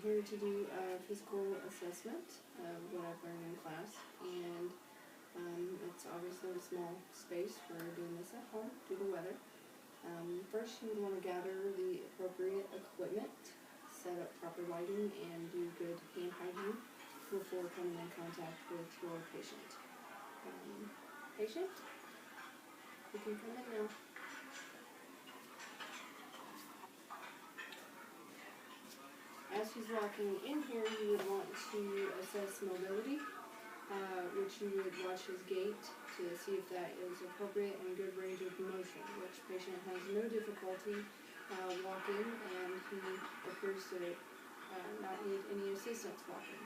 here to do a physical assessment of what I've learned in class, and it's obviously a small space for doing this at home due to weather. First, you would want to gather the appropriate equipment, set up proper lighting, and do good hand hygiene before coming in contact with your patient. Patient, you can come in now. As he's walking in here, you would want to assess mobility, which you would watch his gait to see if that is appropriate and good range of motion, which patient has no difficulty walking, and he appears to not need any assistance walking.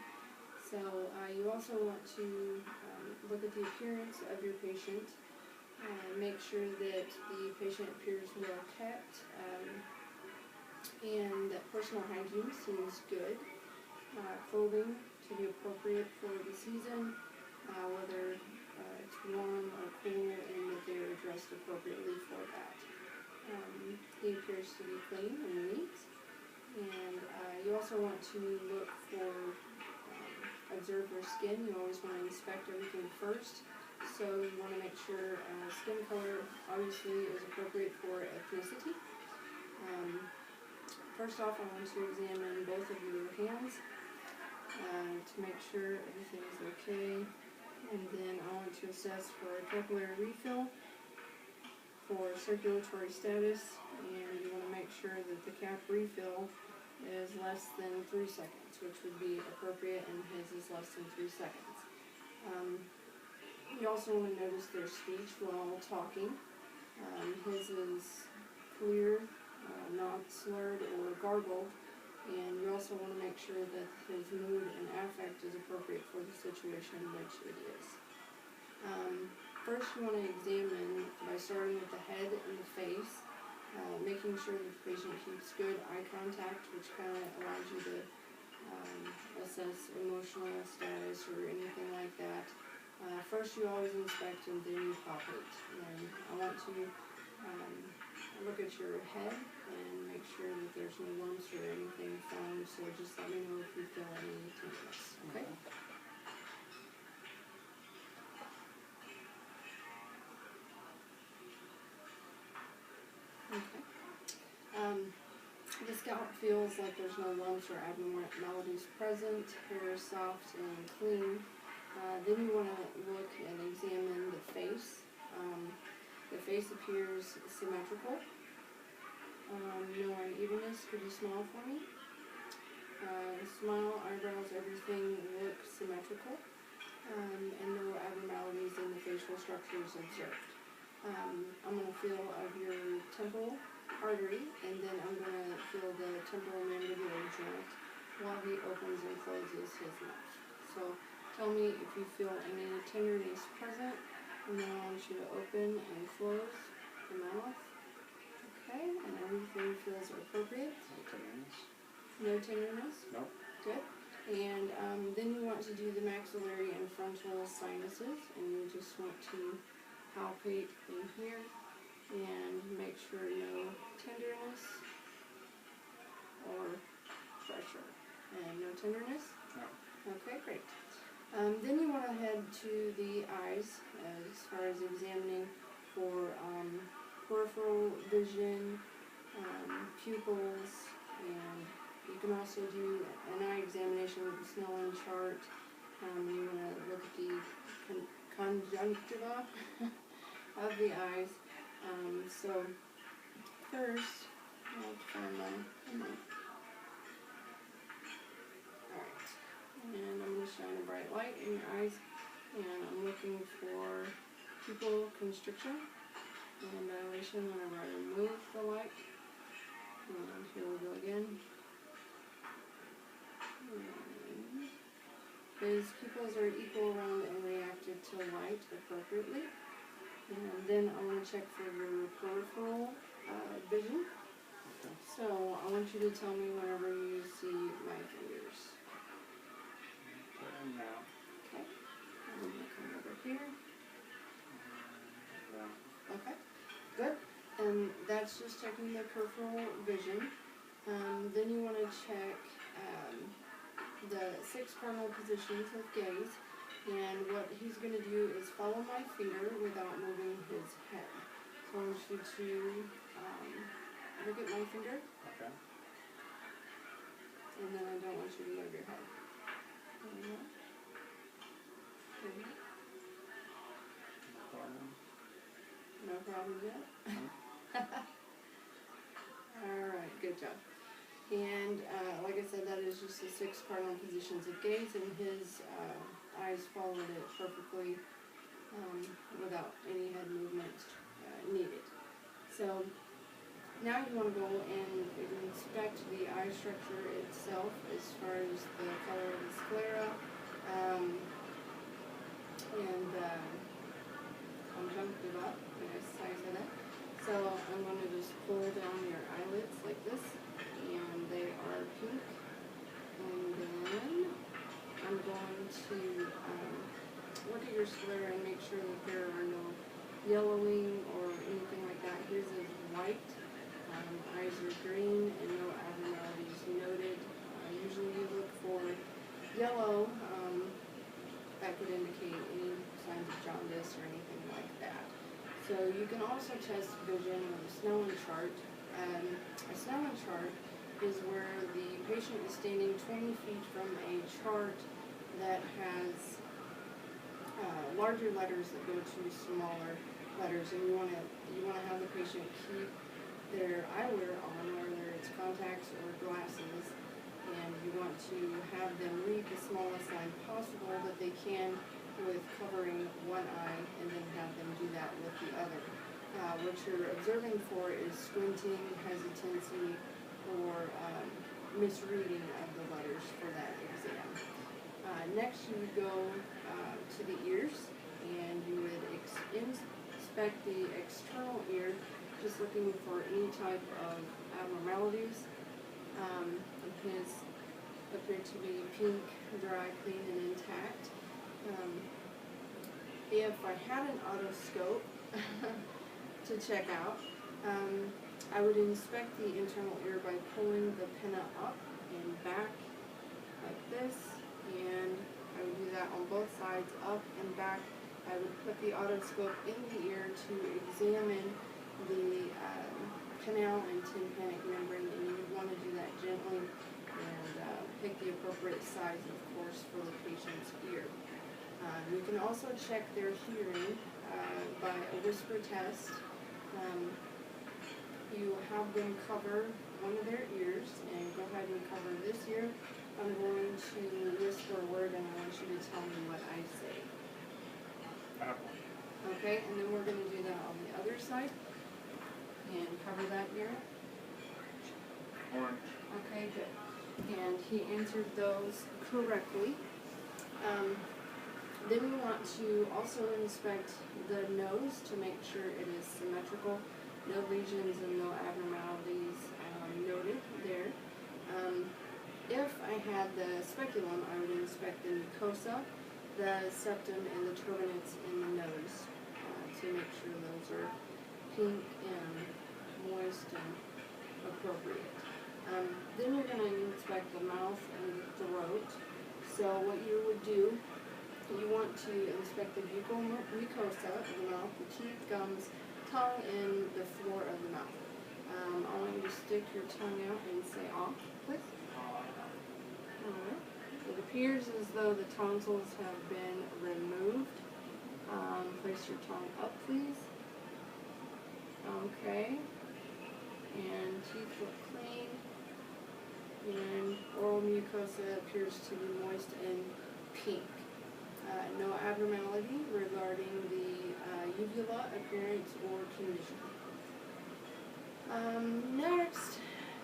So you also want to look at the appearance of your patient, make sure that the patient appears well kept, and that personal hygiene seems good. Clothing to be appropriate for the season, whether it's warm or cool, and that they're dressed appropriately for that. He appears to be clean and neat, and you also want to look for, observe their skin. You always want to inspect everything first, so you want to make sure skin color obviously is appropriate for ethnicity. First off, I want to examine both of your hands to make sure everything is okay, and then I want to assess for capillary refill, for circulatory status, and you want to make sure that the cap refill is less than 3 seconds, which would be appropriate, and his is less than 3 seconds. You also want to notice their speech while talking. His is clear, not slurred or garbled, and you also want to make sure that his mood and affect is appropriate for the situation, which it is. First, you want to examine by starting with the head and the face, making sure that the patient keeps good eye contact, which kind of allows you to assess emotional status or anything like that. First, you always inspect and then you palpate. And I want to look at your head and make sure that there's no lumps or anything found, so just let me know if you feel any tenderness, okay? Okay. The scalp feels like there's no lumps or abnormalities present, hair is soft and clean. Then you want to look and examine the face. The face appears symmetrical. No unevenness. Could you smile for me? Smile, eyebrows, everything look symmetrical. And no abnormalities in the facial structures observed. I'm going to feel of your temporal artery, and then I'm going to feel the temporal mandibular joint while he opens and closes his mouth. So tell me if you feel any tenderness present, and then I want you to open and close the mouth. Okay, and everything feels appropriate. No tenderness? No tenderness? No. Good. And then you want to do the maxillary and frontal sinuses, and you just want to palpate in here and make sure no tenderness or pressure. And no tenderness? No. Okay, great. Then you want to head to the eyes as far as examining for peripheral vision, pupils, and you can also do an eye examination with the Snellen chart. You want to look at the conjunctiva of the eyes. So first, I'll find my alright, and I'm going to shine a bright light in your eyes, and I'm looking for pupil constriction and dilation whenever I remove the light. And here we go again. And his pupils are equal, round, and reactive to light appropriately. And then I want to check for your peripheral vision. Okay. So I want you to tell me whenever you see my fingers. Okay, now. Okay. I'm going to come over here. Yeah. Okay. Good. And that's just checking the peripheral vision. Then you want to check 6 cardinal positions of gaze, and what he's going to do is follow my finger without moving his head. So I want you to look at my finger, Okay. and then I don't want you to move your head. Okay. No problem. No problem yet? No? Alright, good job. And like I said, that is just the 6 cardinal positions of gaze, and his eyes followed it perfectly without any head movement needed. So now you want to go and inspect the eye structure itself as far as the color of the sclera and conjunctiva, I guess I said that. So I'm going to just pull down your eyelids like this, and they are pink. And then I'm going to look at your sclera and make sure that there are no yellowing or anything like that. His is white, eyes are green, and no abnormalities noted. Usually you look for yellow, that could indicate any signs of jaundice or anything like that. So you can also test vision with a Snellen chart. A Snellen chart is where the patient is standing 20 feet from a chart that has larger letters that go to smaller letters, and you want to have the patient keep their eyewear on, whether it's contacts or glasses, and you want to have them read the smallest line possible that they can with covering one eye, and then have them do that with the other. What you're observing for is squinting, hesitancy, or misreading of the letters for that exam. Next you would go to the ears, and you would inspect the external ear, just looking for any type of abnormalities. His appeared to be pink, dry, clean, and intact. If I had an otoscope to check out, I would inspect the internal ear by pulling the pinna up and back like this, and I would do that on both sides, up and back. I would put the otoscope in the ear to examine the canal and tympanic membrane, and you would want to do that gently and pick the appropriate size, of course, for the patient's ear. You can also check their hearing by a whisper test. You have them cover one of their ears, and go ahead and cover this ear. I'm going to whisper a word, and I want you to tell me what I say. Apple. Okay, and then we're going to do that on the other side. And cover that ear. Orange. Okay, good. And he answered those correctly. Then we want to also inspect the nose to make sure it is symmetrical. No lesions and no abnormalities noted there. If I had the speculum, I would inspect the mucosa, the septum, and the turbinates in the nose to make sure those are pink and moist and appropriate. Then you're going to inspect the mouth and throat. So what you would do, you want to inspect the buccal mucosa of the mouth, the teeth, gums, tongue, and the floor of the mouth. I want you to stick your tongue out and say "ah," please. Alright. It appears as though the tonsils have been removed. Place your tongue up, please. Okay. And teeth look clean. And oral mucosa appears to be moist and pink. No abnormality regarding the uvula appearance or condition. Next,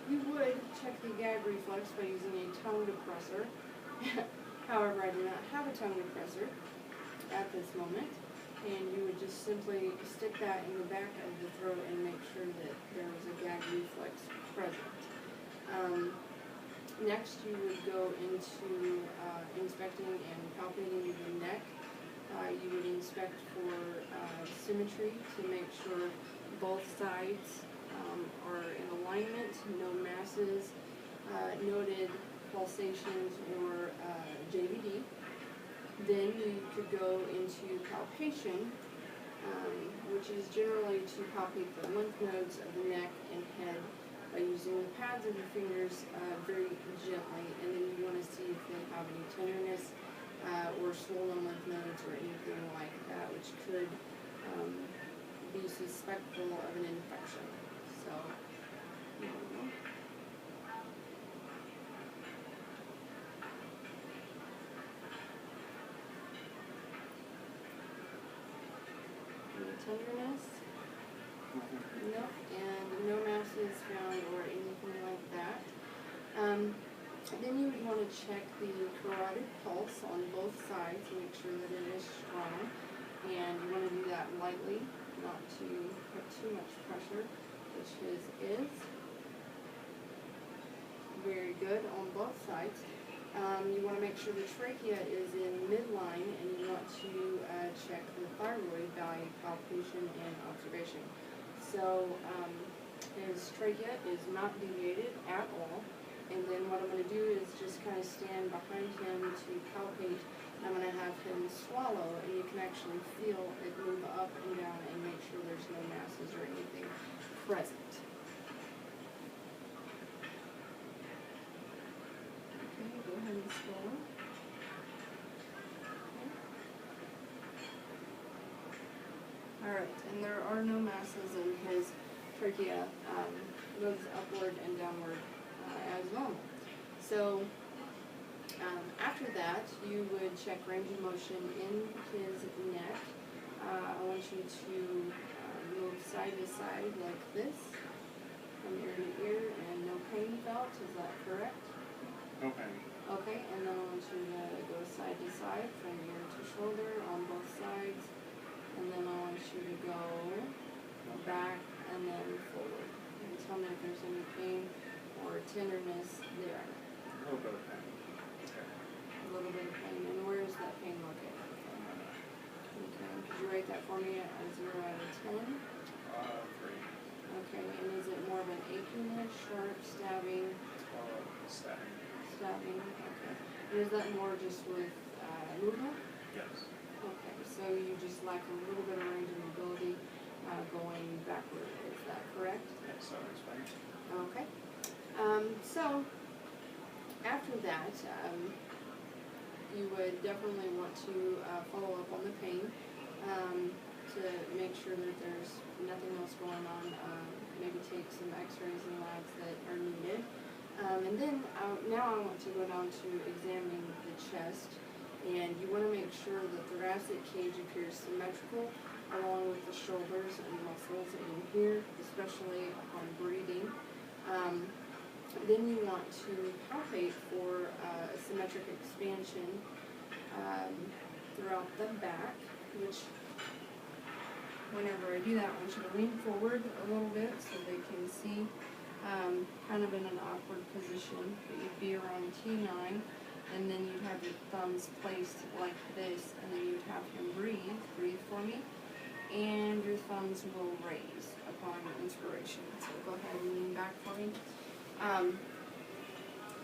you would check the gag reflex by using a tongue depressor. However, I do not have a tongue depressor at this moment, and you would just simply stick that in the back of the throat and make sure that there was a gag reflex present. Next, you would go into inspecting and palpating the neck. You would inspect for symmetry to make sure both sides are in alignment, no masses noted pulsations or JVD. Then you could go into palpation, which is generally to palpate the lymph nodes of the neck and head by using the pads of your fingers very gently, and then you want to see if they have any tenderness or swollen lymph nodes or anything like that, which could be suspectful of an infection. So, any tenderness? Nope, and no masses found or anything like that. Then you would want to check the carotid pulse on both sides to make sure that it is strong. And you want to do that lightly, not to put too much pressure, which his is. Very good on both sides. You want to make sure the trachea is in midline, and you want to check the thyroid by palpation and observation. So his trachea is not deviated at all. And then what I'm going to do is just kind of stand behind him to palpate. I'm going to have him swallow, and you can actually feel it move up and down and make sure there's no masses or anything present. Okay, go ahead and swallow. Okay. Alright, and there are no masses in his trachea. Moves upward and downward as normal. So after that, you would check range of motion in his neck. I want you to move side to side like this, from ear to ear, and no pain felt. Is that correct? No pain. Okay, and then I want you to go side to side, from ear to shoulder on both sides, and then I want you to go back and then forward. And tell me if there's any pain or tenderness there. A little bit of pain. Okay. A little bit of pain. And where is that pain located? Okay. Could you rate that for me at a 0 out of 10? 3. Okay. And is it more of an achiness, sharp, stabbing? Stabbing. Stabbing. Okay. And is that more just with movement? Yes. Okay. So you just lack a little bit of range of mobility going backward. Is that correct? Yes, I expect. Okay. So after that, you would definitely want to follow up on the pain to make sure that there's nothing else going on. Maybe take some x-rays and labs that are needed. And then now I want to go down to examining the chest, and you want to make sure the thoracic cage appears symmetrical along with the shoulders and muscles in here, especially upon breathing. Then you want to palpate for a symmetric expansion throughout the back, which whenever I do that, I want you to lean forward a little bit so they can see, kind of in an awkward position, but you'd be around T9, and then you'd have your thumbs placed like this, and then you'd have him breathe. Breathe for me. And your thumbs will raise upon inspiration. So go ahead and lean back for me.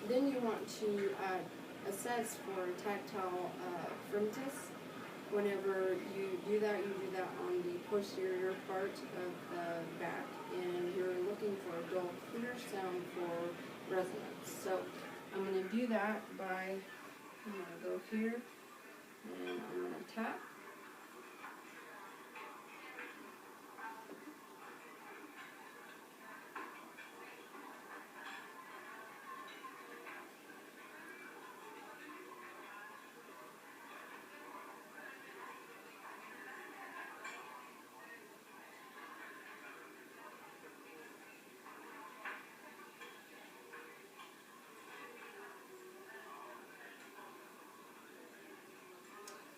Then you want to assess for tactile firmness. Whenever you do that on the posterior part of the back, and you're looking for a dull, clear sound for resonance. So I'm going to do that by, I'm going to go here, and I'm going to tap.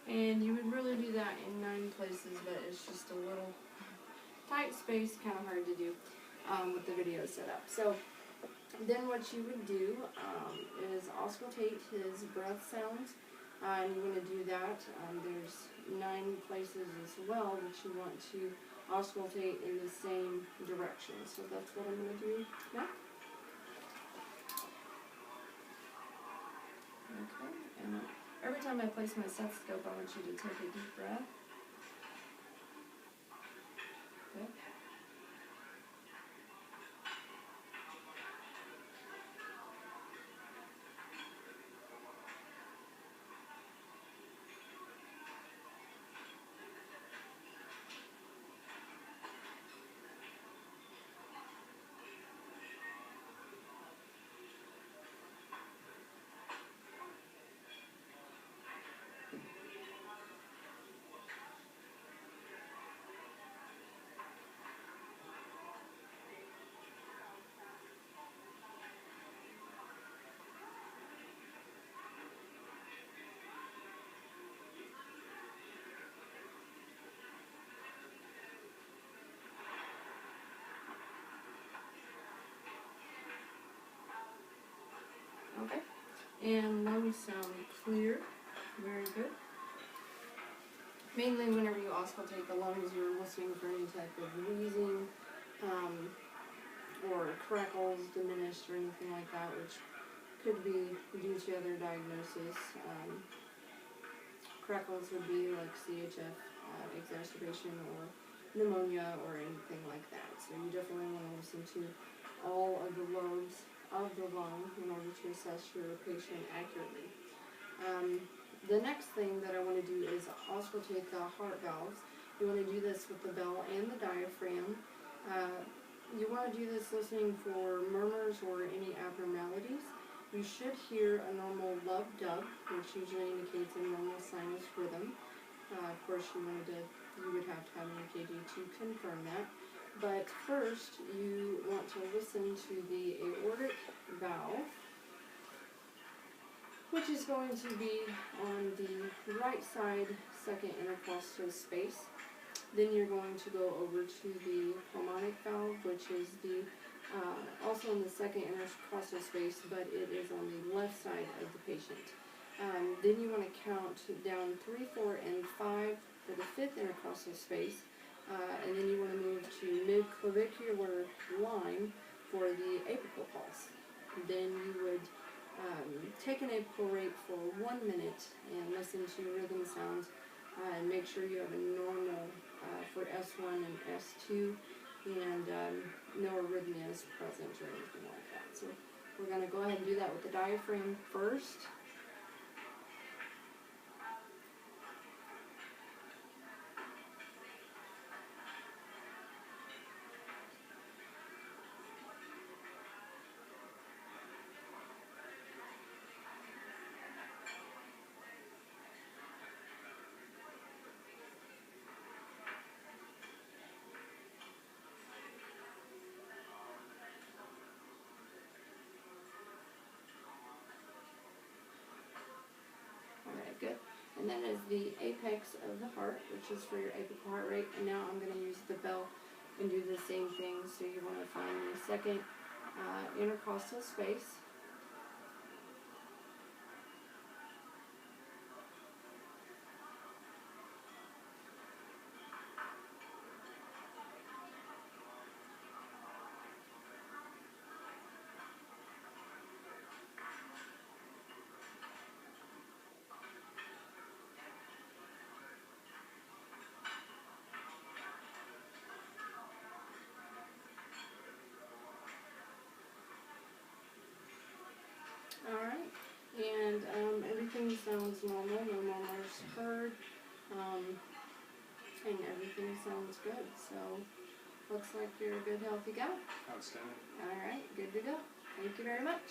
And you would really do that in 9 places, but it's just a little tight space, kind of hard to do with the video set up. So then what you would do is auscultate his breath sounds, and you want to do that. There's 9 places as well that you want to auscultate in the same direction. So that's what I'm going to do now. Okay, and every time I place my stethoscope, I want you to take a deep breath. Good. Okay, and lungs sound clear. Very good. Mainly whenever you auscultate the lungs, you're listening for any type of wheezing, or crackles diminished or anything like that, which could be due to other diagnoses. Crackles would be like CHF exacerbation or pneumonia or anything like that. So you definitely want to listen to all of the lobes of the lung in order to assess your patient accurately. The next thing that I want to do is auscultate the heart valves. You want to do this with the bell and the diaphragm. You want to do this listening for murmurs or any abnormalities. You should hear a normal lub-dub, which usually indicates a normal sinus rhythm. Of course, you would have to have an EKG to confirm that. But first, you want to listen to the aortic valve, which is going to be on the right side, second intercostal space. Then you're going to go over to the pulmonic valve, which is the also in the second intercostal space, but it is on the left side of the patient. Then you want to count down 3, 4, and 5 for the fifth intercostal space, and then you want to move to mid-clavicular line for the apical pulse. Then you would take an apical rate for 1 minute and listen to rhythm sounds, and make sure you have a normal for S1 and S2, and no arrhythmias present or anything like that. So we're going to go ahead and do that with the diaphragm first. Alright, good. And then is the apex of the heart, which is for your apical heart rate. And now I'm going to use the bell and do the same thing. So you want to find the second intercostal space. Alright, and everything sounds normal, no murmurs heard, and everything sounds good. So, looks like you're a good, healthy guy. Outstanding. Alright, good to go. Thank you very much.